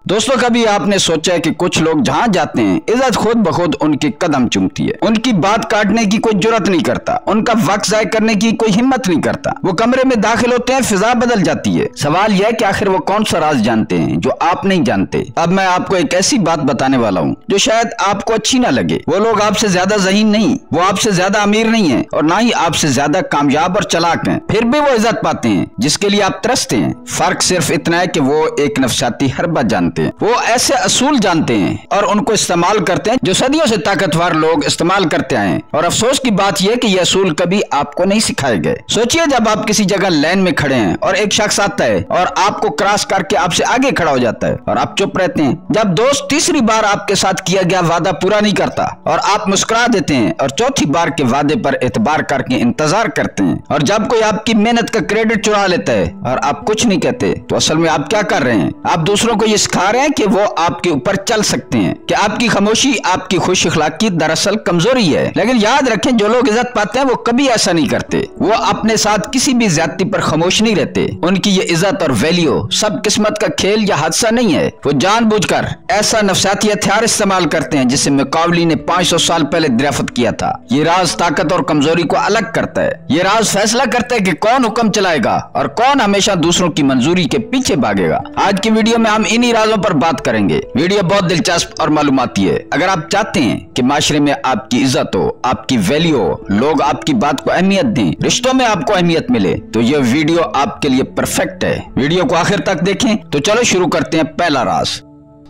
दोस्तों, कभी आपने सोचा है कि कुछ लोग जहां जाते हैं इज्जत खुद ब खुद उनके कदम चूमती है। उनकी बात काटने की कोई जुर्रत नहीं करता, उनका वक्त जाय करने की कोई हिम्मत नहीं करता। वो कमरे में दाखिल होते हैं, फिजा बदल जाती है। सवाल यह कि आखिर वो कौन सा राज जानते हैं जो आप नहीं जानते। अब मैं आपको एक ऐसी बात बताने वाला हूँ जो शायद आपको अच्छी ना लगे। वो लोग आपसे ज्यादा ज़हीन नहीं, वो आपसे ज्यादा अमीर नहीं है और ना ही आपसे ज्यादा कामयाब और चालाक हैं, फिर भी वो इज्जत पाते हैं जिसके लिए आप तरसते हैं। फर्क सिर्फ इतना है कि वो एक नफसियाती हरबा जानते हैं। वो ऐसे असूल जानते हैं और उनको इस्तेमाल करते हैं जो सदियों से ताकतवर लोग इस्तेमाल करते आए हैं। और अफसोस की बात यह कि ये असूल कभी आपको नहीं सिखाए गए। सोचिए, जब आप किसी जगह लाइन में खड़े हैं और एक शख्स आता है और आपको क्रॉस करके आपसे आगे खड़ा हो जाता है और आप चुप रहते हैं। जब दोस्त तीसरी बार आपके साथ किया गया वादा पूरा नहीं करता और आप मुस्कुरा देते हैं और चौथी बार के वादे पर एतबार करके इंतजार करते हैं। और जब कोई आपकी मेहनत का क्रेडिट चुरा लेता है और आप कुछ नहीं कहते, तो असल में आप क्या कर रहे हैं? आप दूसरों को ये सिखा रहे हैं कि वो आपके ऊपर चल सकते हैं, कि आपकी खामोशी आपकी खुश अखलाकी दरअसल कमजोरी है। लेकिन याद रखें, जो लोग इज्जत पाते हैं वो कभी ऐसा नहीं करते। वो अपने साथ किसी भी ज्यादती पर खामोश नहीं रहते। उनकी ये इज्जत और वैल्यू सब किस्मत का खेल या हादसा नहीं है। वो जानबूझकर ऐसा नफसियाती हथियार इस्तेमाल करते हैं जिसे मुकाबली ने 500 साल पहले दरियाफ्त किया था। ये राज ताकत और कमजोरी को अलग करता है। ये राज फैसला करता है कि कौन हुक्म चलाएगा और कौन हमेशा दूसरों की मंजूरी के पीछे भागेगा। आज की वीडियो में हम इन्हीं राजों पर बात करेंगे। वीडियो बहुत दिलचस्प और मालूमाती है। अगर आप चाहते हैं कि माशरे में आपकी इज्जत हो, आपकी वैल्यू हो, लोग आपकी बात को अहमियत दें, रिश्तों में आपको अहमियत मिले, तो ये वीडियो आपके लिए परफेक्ट है। वीडियो को आखिर तक देखें। तो चलो शुरू करते हैं। पहला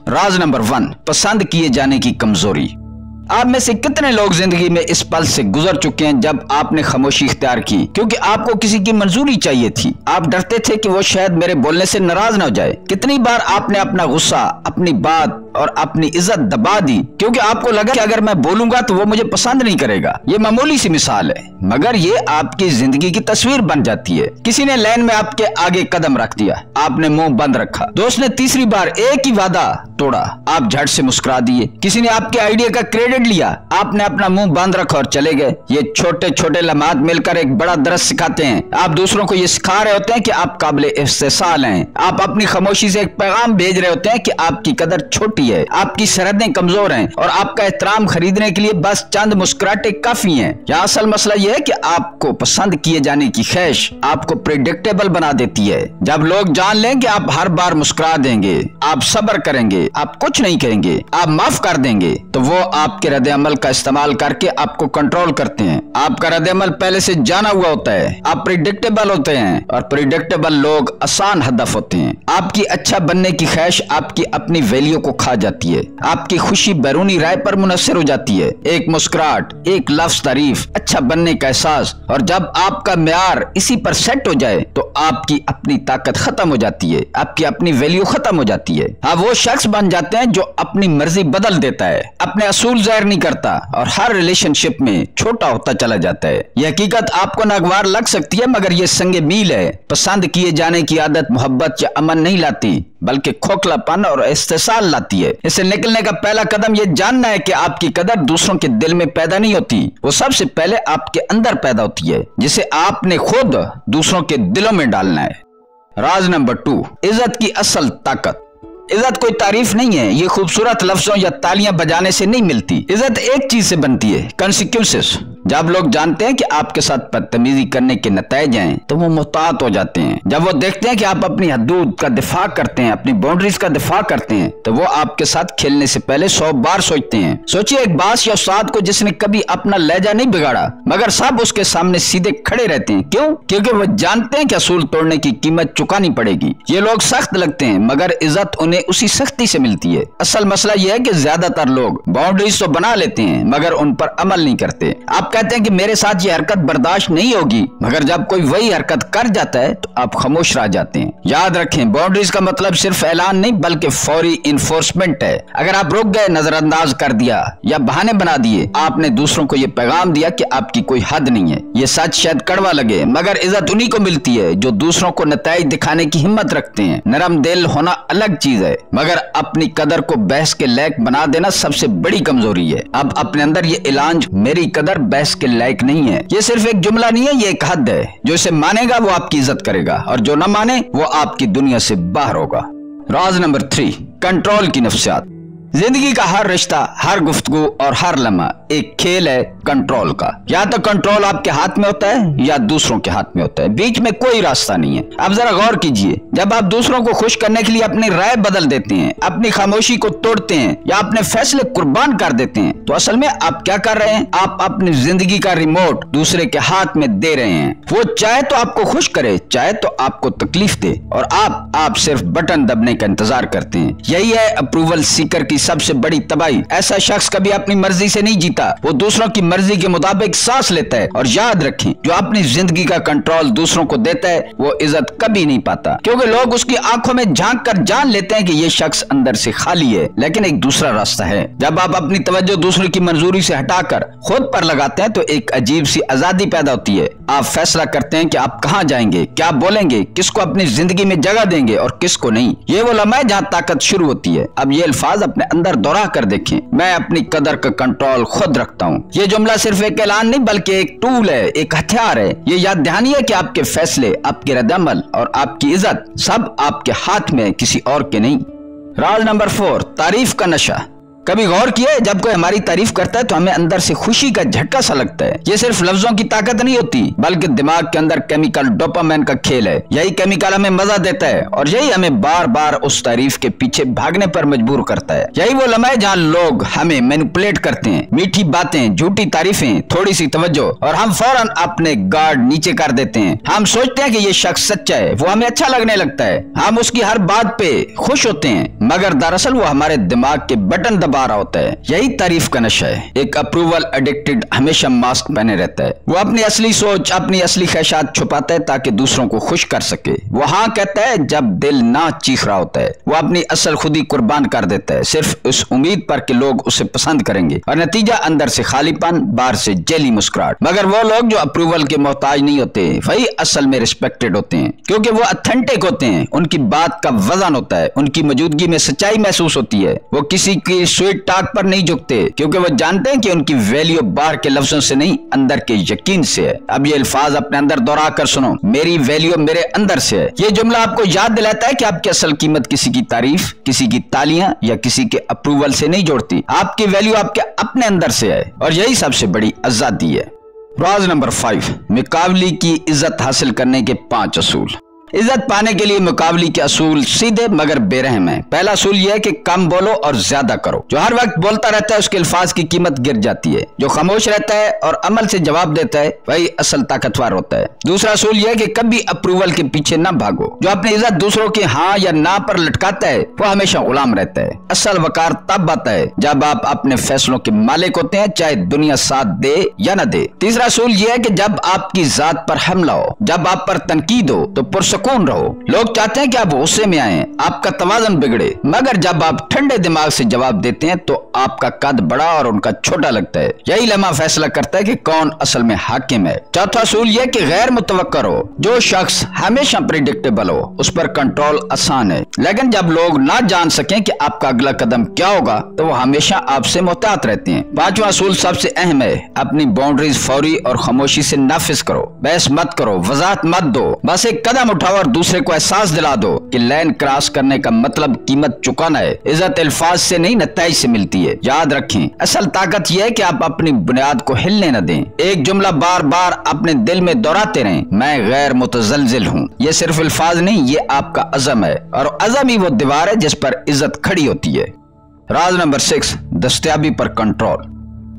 राज नंबर 1, पसंद किए जाने की कमजोरी। आप में से कितने लोग जिंदगी में इस पल से गुजर चुके हैं जब आपने खामोशी इख्तियार की क्योंकि आपको किसी की मंजूरी चाहिए थी? आप डरते थे कि वो शायद मेरे बोलने से नाराज न हो जाए। कितनी बार आपने अपना गुस्सा, अपनी बात और अपनी इज्जत दबा दी क्योंकि आपको लगा कि अगर मैं बोलूंगा तो वो मुझे पसंद नहीं करेगा। ये मामूली सी मिसाल है, मगर ये आपकी जिंदगी की तस्वीर बन जाती है। किसी ने लाइन में आपके आगे कदम रख दिया, आपने मुंह बंद रखा। दोस्त ने तीसरी बार एक ही वादा तोड़ा, आप झट से मुस्कुरा दिए। किसी ने आपके आइडिया का क्रेडिट लिया, आपने अपना मुंह बंद रखा और चले गए। ये छोटे छोटे लम्हात मिलकर एक बड़ा दरस सिखाते हैं। आप दूसरों को ये सिखा रहे होते हैं कि आप काबिल इस्तेसाल हैं। आप अपनी खामोशी से एक पैगाम भेज रहे होते हैं कि आपकी कदर छोटी है, आपकी सरहदें कमजोर हैं और आपका एहतराम खरीदने के लिए बस चंद मुस्कुराहटें काफी हैं। यहाँ असल मसला यह है कि आपको पसंद किए जाने की ख्वाहिश आपको प्रिडिक्टेबल बना देती है। जब लोग जान लें कि आप हर बार मुस्कुरा देंगे, आप सब्र करेंगे, आप कुछ नहीं करेंगे, आप माफ कर देंगे, तो वो आपके रद्द-ए-अमल का इस्तेमाल करके आपको कंट्रोल करते हैं। आपका रद्द-ए-अमल पहले से जाना हुआ होता है। आप प्रिडिक्टेबल होते हैं और प्रिडिक्टेबल लोग आसान हदफ होते हैं। आपकी अच्छा बनने की ख्वाहिश आपकी अपनी वैल्यू को खा जाती है। आपकी खुशी बैरूनी राय पर मुनहसर हो जाती है। एक मुस्कुराहट, एक लफ्ज तारीफ, अच्छा बनने का एहसास, और जब आपका म्यार इसी पर सेट हो जाए तो आपकी अपनी ताकत खत्म हो जाती है, आपकी अपनी वैल्यू खत्म हो जाती है। आप वो शख्स बन जाते हैं जो अपनी मर्जी बदल देता है, अपने असूल जाहिर नहीं करता और हर रिलेशनशिप में छोटा होता चला जाता है। यह हकीकत आपको नागवार लग सकती है, मगर यह संगे मील है। पसंद किए जाने की आदत मोहब्बत या अमन नहीं लाती, बल्कि खोखलापन और इस्तेसाल लाती है। इससे निकलने का पहला कदम यह जानना है कि आपकी कदर दूसरों के दिल में पैदा नहीं होती, वो सबसे पहले आपके अंदर पैदा होती है, जिसे आपने खुद दूसरों के दिलों में डालना है। राज नंबर 2, इज्जत की असल ताकत। इज्जत कोई तारीफ नहीं है, ये खूबसूरत लफ्जों या तालियां बजाने से नहीं मिलती। इज्जत एक चीज से बनती है, कॉन्सिक्वेंसेस। जब लोग जानते हैं कि आपके साथ बदतमीजी करने के नतीजे हैं तो वो मुहतात हो जाते हैं। जब वो देखते हैं कि आप अपनी हदूद का दिफा करते हैं, अपनी बाउंड्रीज का दिफा करते हैं, तो वो आपके साथ खेलने से पहले 100 बार सोचते हैं। सोचिए एक बास या उस्ताद को जिसने कभी अपना लहजा नहीं बिगाड़ा, मगर सब उसके सामने सीधे खड़े रहते हैं। क्यों? क्योंकि वो जानते हैं कि असूल तोड़ने की कीमत चुकानी पड़ेगी। ये लोग सख्त लगते हैं, मगर इज्जत उन्हें उसी सख्ती से मिलती है। असल मसला यह है कि ज्यादातर लोग बाउंड्रीज तो बना लेते हैं, मगर उन पर अमल नहीं करते। आप कहते हैं कि मेरे साथ ये हरकत बर्दाश्त नहीं होगी, मगर जब कोई वही हरकत कर जाता है तो आप खामोश रह जाते हैं। याद रखें, बाउंड्रीज का मतलब सिर्फ ऐलान नहीं बल्कि फौरी इन्फोर्समेंट है। अगर आप रुक गए, नजरअंदाज कर दिया या बहाने बना दिए, आपने दूसरों को ये पैगाम दिया कि आपकी कोई हद नहीं है। ये सच शायद कड़वा लगे, मगर इज्जत उन्हीं को मिलती है जो दूसरों को नताइज दिखाने की हिम्मत रखते हैं। नरम दिल होना अलग चीज है, मगर अपनी कदर को बहस के लायक बना देना सबसे बड़ी कमजोरी है। अब अपने अंदर ये ऐलान, मेरी कदर बहस के लायक नहीं है, ये सिर्फ एक जुमला नहीं है, ये एक हद है। जो इसे मानेगा वो आपकी इज्जत करेगा और जो न माने वो आपकी दुनिया से बाहर होगा। राज नंबर 3, कंट्रोल की नफ्सियात। जिंदगी का हर रिश्ता, हर गुफ्तगू और हर लम्हा एक खेल है कंट्रोल का। या तो कंट्रोल आपके हाथ में होता है या दूसरों के हाथ में होता है, बीच में कोई रास्ता नहीं है। अब जरा गौर कीजिए, जब आप दूसरों को खुश करने के लिए अपनी राय बदल देते हैं, अपनी खामोशी को तोड़ते हैं या अपने फैसले कुर्बान कर देते हैं, तो असल में आप क्या कर रहे हैं? आप अपनी जिंदगी का रिमोट दूसरे के हाथ में दे रहे हैं। वो चाहे तो आपको खुश करे, चाहे तो आपको तकलीफ दे, और आप सिर्फ बटन दबने का इंतजार करते हैं। यही है अप्रूवल सीकर की सबसे बड़ी तबाही। ऐसा शख्स कभी अपनी मर्जी से नहीं जीता, वो दूसरों की मर्जी के मुताबिक सांस लेता है। और याद रखें, जो अपनी जिंदगी का कंट्रोल दूसरों को देता है वो इज्जत कभी नहीं पाता, क्योंकि लोग उसकी आंखों में झांक कर जान लेते हैं कि ये शख्स अंदर से खाली है। लेकिन एक दूसरा रास्ता है। जब आप अपनी तवज्जो दूसरों की मंजूरी से हटाकर खुद पर लगाते हैं तो एक अजीब सी आजादी पैदा होती है। आप फैसला करते हैं कि आप कहाँ जाएंगे, क्या बोलेंगे, किसको अपनी जिंदगी में जगह देंगे और किसको नहीं। ये वो लम्हा है जहाँ ताकत शुरू होती है। अब ये अल्फाज अपने अंदर दोहरा कर देखें, मैं अपनी कदर का कंट्रोल खुद रखता हूँ। ये जुमला सिर्फ एक ऐलान नहीं बल्कि एक टूल है, एक हथियार है। ये याद दहानी है कि आपके फैसले, आपके रद्द-ए-अमल और आपकी इज्जत सब आपके हाथ में है, किसी और के नहीं। राज नंबर 4, तारीफ का नशा। कभी गौर किया है, जब कोई हमारी तारीफ करता है तो हमें अंदर से खुशी का झटका सा लगता है। ये सिर्फ लफ्जों की ताकत नहीं होती, बल्कि दिमाग के अंदर केमिकल डोपामाइन का खेल है। यही केमिकल हमें मजा देता है और यही हमें बार बार उस तारीफ के पीछे भागने पर मजबूर करता है। यही वो लम्हा है जहाँ लोग हमें मैनिपुलेट करते हैं। मीठी बातें, झूठी तारीफें, थोड़ी सी तवज्जो और हम फौरन अपने गार्ड नीचे कर देते हैं। हम सोचते हैं कि ये शख्स सच्चा है, वो हमें अच्छा लगने लगता है, हम उसकी हर बात पे खुश होते हैं, मगर दरअसल वो हमारे दिमाग के बटन दबा रहा होता है। यही तारीफ का नशा है। एक अप्रूवल एडिक्टेड हमेशा मास्क पहने रहता है। वो अपनी असली सोच, अपनी असली ख्वाहिशात छुपाता है ताकि दूसरों को खुश कर सके। वो हाँ कहता है जब दिल ना चीख रहा होता है। वो अपनी असल खुदी कुर्बान कर देता है सिर्फ उस उम्मीद पर कि लोग उसे पसंद करेंगे, और नतीजा अंदर से खालीपन, बाहर से जेली मुस्कुराहट। मगर वो लोग जो अप्रूवल के मोहताज नहीं होते वही असल में रिस्पेक्टेड होते हैं, क्योंकि वो ऑथेंटिक होते हैं। उनकी बात का वजन होता है, उनकी मौजूदगी में सच्चाई महसूस होती है। वो किसी की स्वीट टाक पर नहीं झुकते, क्योंकि वो जानते हैं कि उनकी वैल्यू बाहर के लफ्जों से नहीं, अंदर के यकीन से है। अब ये अल्फाज अपने अंदर दोहरा कर सुनो, मेरी वैल्यू मेरे अंदर से है। ये जुमला आपको याद दिलाता है कि आपकी असल कीमत किसी की तारीफ, किसी की तालियां या किसी के अप्रूवल से नहीं जोड़ती। आपकी वैल्यू आपके अपने अंदर से है, और यही सबसे बड़ी आजादी है। राज नंबर 5, मुकाबले की इज्जत हासिल करने के 5 असूल। इज्जत पाने के लिए मुकाबले के असूल सीधे मगर बेरहम है। पहला असूल यह है कि कम बोलो और ज्यादा करो। जो हर वक्त बोलता रहता है उसके अल्फाज की कीमत गिर जाती है। जो खामोश रहता है और अमल से जवाब देता है वही असल ताकतवर होता है। दूसरा असूल यह है कि कभी अप्रूवल के पीछे न भागो। जो अपनी इज्जत दूसरों के हाँ या ना पर लटकाता है वो हमेशा गुलाम रहता है। असल वकार तब आता है जब आप अपने फैसलों के मालिक होते हैं, चाहे दुनिया साथ दे या न दे। तीसरा असूल यह है कि जब आपकी जात पर हमला हो, जब आप पर तनकीद हो तो पुरसुकून रहो। लोग चाहते हैं कि आप गुस्से में आए, आपका तवाज़ुन बिगड़े, मगर जब आप ठंडे दिमाग से जवाब देते हैं तो आपका कद बड़ा और उनका छोटा लगता है। यही लम्हा फैसला करता है कि कौन असल में हाकिम है। चौथा असूल यह कि गैर मुतवक्कर हो। जो शख्स हमेशा प्रिडिक्टेबल हो उस पर कंट्रोल आसान है, लेकिन जब लोग ना जान सकें कि आपका अगला कदम क्या होगा तो वो हमेशा आपसे मोहतात रहते हैं। पांचवा असूल सबसे अहम है, अपनी बाउंड्रीज फौरी और खामोशी से नाफिज करो। बहस मत करो, वजाहत मत दो, बस एक कदम उठाओ और दूसरे को एहसास दिला दो कि लाइन क्रॉस करने का मतलब कीमत चुकाना है। इज्जत अल्फाज से नहीं नताइज से मिलती है। याद रखें, असल ताकत यह है कि आप अपनी बुनियाद को हिलने न दें। एक जुमला बार बार अपने दिल में दोहराते रहें, मैं गैर मुतज़लज़िल हूँ। ये सिर्फ अल्फाज नहीं, ये आपका अज़म है, और अज़म ही वो दीवार है जिस पर इज्जत खड़ी होती है। राज नंबर 6, दस्तयाबी पर कंट्रोल।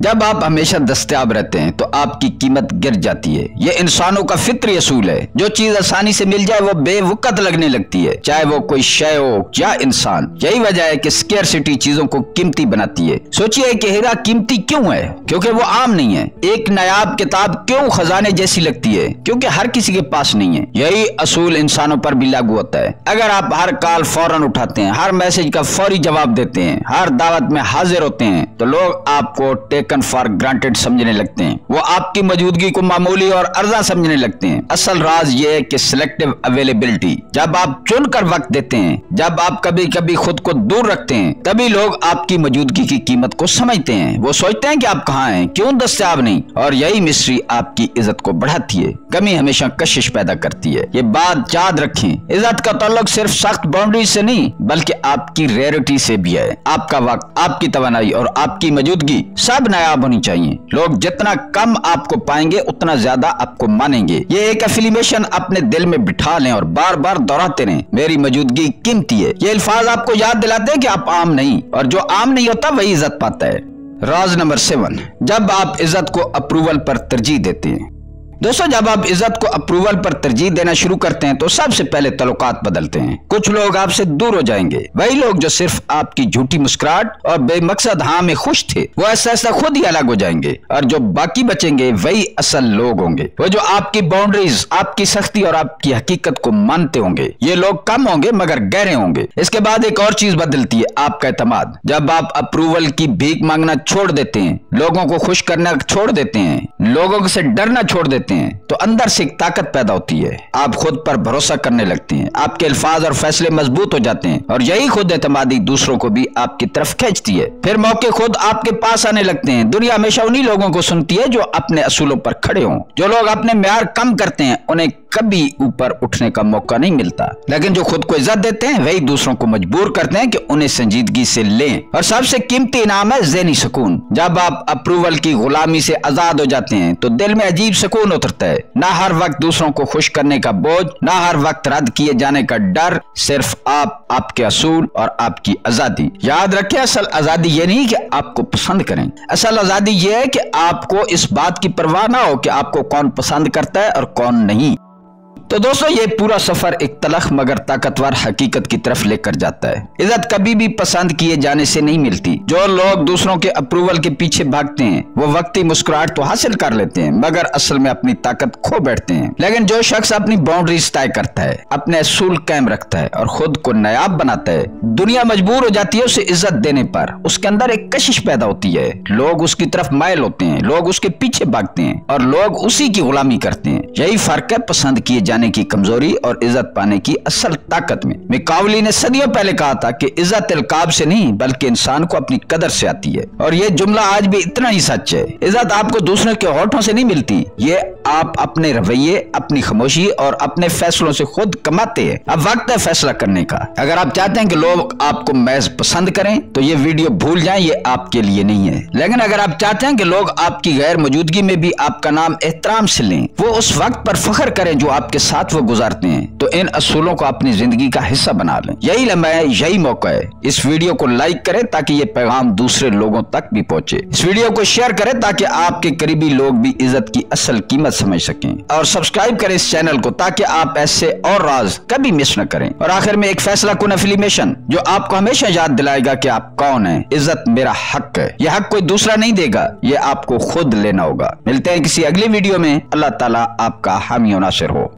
जब आप हमेशा दस्तयाब रहते हैं तो आपकी कीमत गिर जाती है। ये इंसानों का फित्री असूल है। जो चीज आसानी से मिल जाए वो बेवकत लगने लगती है, चाहे वो कोई शय हो या इंसान। यही वजह है कि स्केर्सिटी चीजों को कीमती बनाती है। सोचिए कि हीरा कीमती क्यों है? क्योंकि वो आम नहीं है। एक नायाब किताब क्यों खजाने जैसी लगती है? क्योंकि हर किसी के पास नहीं है। यही असूल इंसानों पर भी लागू होता है। अगर आप हर कॉल फौरन उठाते हैं, हर मैसेज का फौरी जवाब देते हैं, हर दावत में हाजिर होते हैं, तो लोग आपको टेक टेकन फॉर ग्रांटेड समझने लगते हैं। वो आपकी मौजूदगी को मामूली और अर्जा समझने लगते हैं। असल राज ये है कि सिलेक्टिव अवेलेबिलिटी, जब आप चुनकर वक्त देते हैं, जब आप कभी कभी खुद को दूर रखते हैं, तभी लोग आपकी मौजूदगी की कीमत को समझते हैं। वो सोचते हैं कि आप कहाँ हैं, क्यों दस्तयाब नहीं, और यही मिस्ट्री आपकी इज्जत को बढ़ाती है। कमी हमेशा कशिश पैदा करती है। ये बात याद रखें, इज्जत का ताल्लुक सिर्फ सख्त बाउंड्री से नहीं बल्कि आपकी रेयरिटी से भी है। आपका वक्त, आपकी तवानाई और आपकी मौजूदगी सब नायाब होनी चाहिए। लोग जितना कम आपको पाएंगे उतना ज्यादा आपको मानेंगे। ये एक एफिलिमेशन अपने दिल में बिठा लें और बार बार दोहराते रहें, मेरी मौजूदगी कीमती है। ये अल्फाज आपको याद दिलाते हैं कि आप आम नहीं, और जो आम नहीं होता वही इज्जत पाता है। राज नंबर 7, जब आप इज्जत को अप्रूवल पर तरजीह देते हैं। दोस्तों, जब आप इज्जत को अप्रूवल पर तरजीह देना शुरू करते हैं तो सबसे पहले तल्लुकात बदलते हैं। कुछ लोग आपसे दूर हो जाएंगे। वही लोग जो सिर्फ आपकी झूठी मुस्कुराहट और बेमकसद हाँ में खुश थे, वो ऐसा खुद ही अलग हो जाएंगे, और जो बाकी बचेंगे वही असल लोग होंगे। वो जो आपकी बाउंड्रीज, आपकी सख्ती और आपकी हकीकत को मानते होंगे। ये लोग कम होंगे मगर गहरे होंगे। इसके बाद एक और चीज बदलती है, आपका एतमाद। जब आप अप्रूवल की भीख मांगना छोड़ देते हैं, लोगों को खुश करना छोड़ देते हैं, लोगों से डरना छोड़ देते हैं, तो अंदर से एक ताकत पैदा होती है। आप खुद पर भरोसा करने लगते हैं, आपके अल्फाज और फैसले मजबूत हो जाते हैं, और यही खुद एतमादी दूसरों को भी आपकी तरफ खींचती है। फिर मौके खुद आपके पास आने लगते हैं। दुनिया हमेशा उन्हीं लोगों को सुनती है जो अपने असूलों पर खड़े हों। जो लोग अपने म्यार कम करते हैं उन्हें कभी ऊपर उठने का मौका नहीं मिलता, लेकिन जो खुद को इज्जत देते हैं वही दूसरों को मजबूर करते हैं कि उन्हें संजीदगी से लें। और सबसे कीमती इनाम है ज़हनी सुकून। जब आप अप्रूवल की गुलामी से आजाद हो जाते हैं तो दिल में अजीब सुकून उतरता है। ना हर वक्त दूसरों को खुश करने का बोझ, ना हर वक्त रद्द किए जाने का डर, सिर्फ आप, आपके असूल और आपकी आजादी। याद रखें, असल आजादी ये नहीं कि आपको पसंद करें, असल आजादी ये है कि आपको इस बात की परवाह ना हो कि आपको कौन पसंद करता है और कौन नहीं। तो दोस्तों, ये पूरा सफर एक तलख मगर ताकतवर हकीकत की तरफ लेकर जाता है। इज्जत कभी भी पसंद किए जाने से नहीं मिलती। जो लोग दूसरों के अप्रूवल के पीछे भागते हैं वो वक्ती मुस्कुराहट तो हासिल कर लेते हैं मगर असल में अपनी ताकत खो बैठते हैं। लेकिन जो शख्स अपनी बाउंड्रीज तय करता है, अपने असूल कायम रखता है और खुद को नायाब बनाता है, दुनिया मजबूर हो जाती है उसे इज्जत देने पर। उसके अंदर एक कशिश पैदा होती है। लोग उसकी तरफ मायल होते हैं, लोग उसके पीछे भागते हैं और लोग उसी की गुलामी करते हैं। यही फर्क है पसंद किए जाने की कमजोरी और इज्जत पाने की असल ताकत में। मैकावली ने सदियों पहले कहा था कि इज्जत इल्काब से नहीं बल्कि इंसान को अपनी कदर से आती है, और ये जुमला आज भी इतना ही सच है। इज्जत आपको दूसरों के होठों से नहीं मिलती, ये आप अपने रवैये, अपनी खामोशी और अपने फैसलों से खुद कमाते हैं। अब वक्त है फैसला करने का। अगर आप चाहते हैं कि लोग आपको महज पसंद करें तो ये वीडियो भूल जाएं, ये आपके लिए नहीं है। लेकिन अगर आप चाहते हैं कि लोग आपकी गैर मौजूदगी में भी आपका नाम एहतराम से लें, वो उस वक्त पर फख्र करें जो आपके साथ वो गुजारते हैं, तो इन असूलों को अपनी जिंदगी का हिस्सा बना लें। यही लम्हा है, यही मौका है। इस वीडियो को लाइक करें ताकि ये पैगाम दूसरे लोगों तक भी पहुंचे। इस वीडियो को शेयर करें ताकि आपके करीबी लोग भी इज्जत की असल कीमत समझ सकें, और सब्सक्राइब करें इस चैनल को ताकि आप ऐसे और राज कभी मिस न करें। और आखिर में एक फैसला कुन एफिलिमेशन जो आपको हमेशा याद दिलाएगा कि आप कौन हैं। इज्जत मेरा हक है, यह हक कोई दूसरा नहीं देगा, ये आपको खुद लेना होगा। मिलते हैं किसी अगली वीडियो में। अल्लाह ताला आपका हामी और नासिर हो।